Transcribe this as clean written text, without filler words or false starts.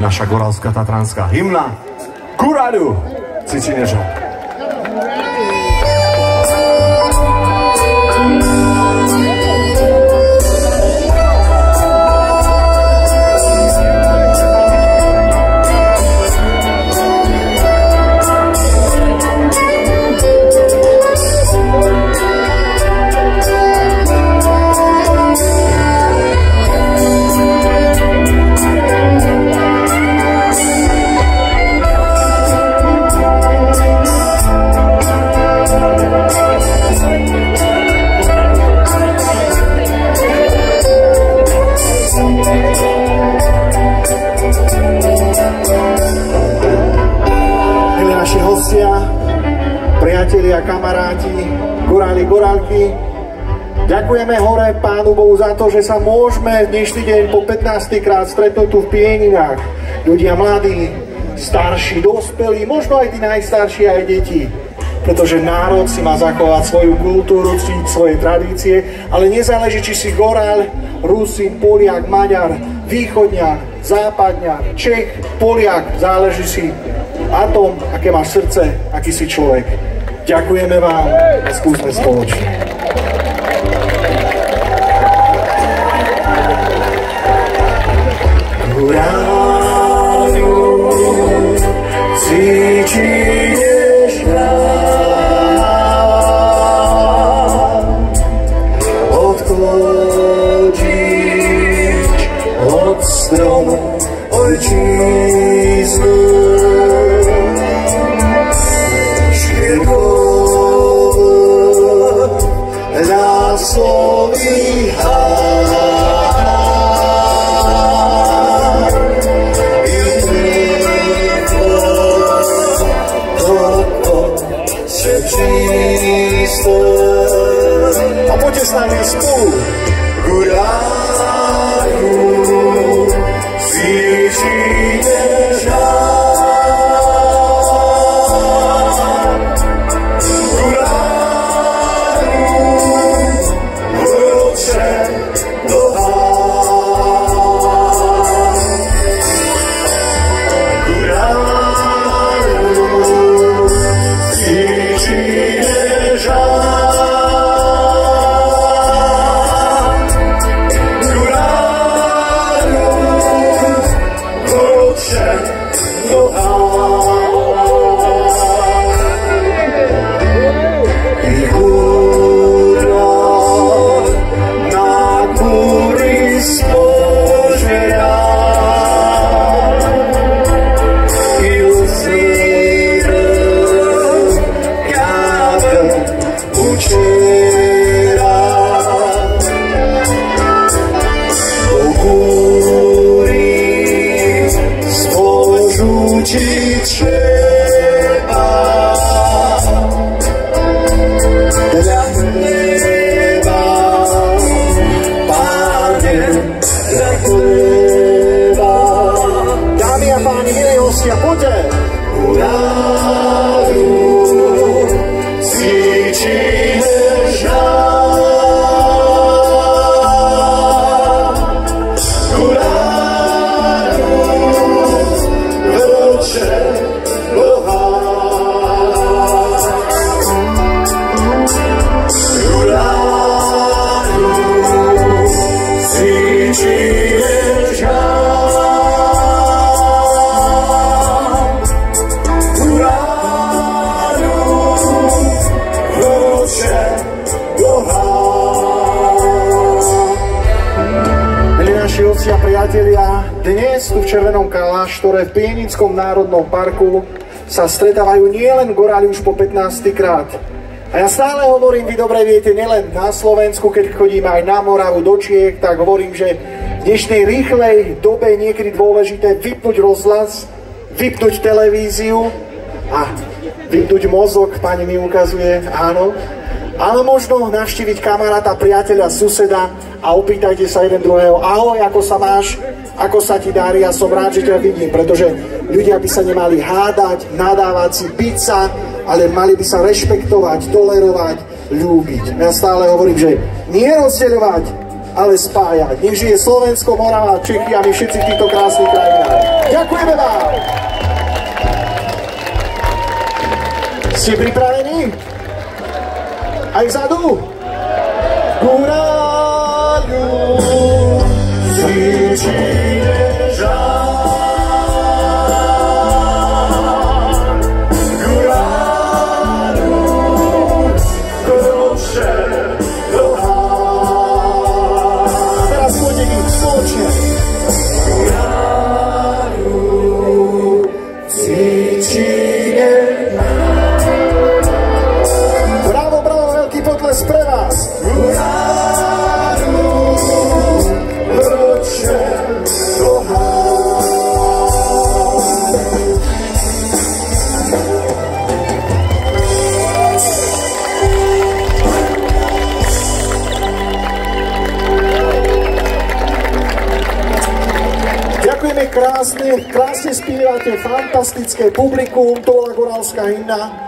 naša goralská tatranská hymna Guráľu Cicineža. Priatelia, kamaráti, goráli, gorálky, ďakujeme hore Pánu Bohu za to, že sa môžeme dnešný deň po 15. krát stretnúť tu v Pieninách. Ľudia mladí, starší, dospelí, možno aj tí najstarší, aj deti. Pretože národ si má zachovať svoju kultúru, svoje tradície, ale nezáleží, či si gorál, Rusin, Poliak, Maďar, Východňar, Západňar, Čech, Poliak, záleží si na tom, aké máš srdce, aký si človek. Ďakujeme vám a skúsme spoločne. Guráľu Cicineža, odkloniť od stromu ojčiznu. A poďte s nami spolu. Guráľu Cicineža, guráľu vlče noha, guráľu Cicineža. Dámy a páni, milí hostia, poďte! Guráľu Cicineža, guráľu vlče noha, guráľu Cicineža. A priatelia, dnes tu v Červenom kláštore v Pienickom národnom parku sa stretávajú nielen goráli už po 15. krát. A ja stále hovorím, vy dobre viete, nielen na Slovensku, keď chodím aj na Moravu, do Čiech, tak hovorím, že v dnešnej rýchlej dobe je niekedy dôležité vypnúť rozhlas, vypnúť televíziu a vypnúť mozog, pani mi ukazuje, áno. Ale možno navštíviť kamaráta, priateľa, suseda a opýtajte sa jeden druhého: ahoj, ako sa máš, ako sa ti darí, ja som rád, že ťa vidím, pretože ľudia by sa nemali hádať, nadávať si, biť sa, ale mali by sa rešpektovať, tolerovať, ľúbiť. Ja stále hovorím, že nie rozdeľovať, ale spájať. Nech žije Slovensko, Morava, Čechy a my všetci v týchto krásnych krajinách. Ďakujeme vám. Ste pripravení? Aj vzadu? Guráľu, zničíme žár. Guráľu, proše do hár. Teraz pôjde k spoločne. Guráľu, zničíme žár. Bravo, bravo, veľký potles pre vás. Ďakujeme krásne spievate, fantastické publikum, to bola Gorálska hymna.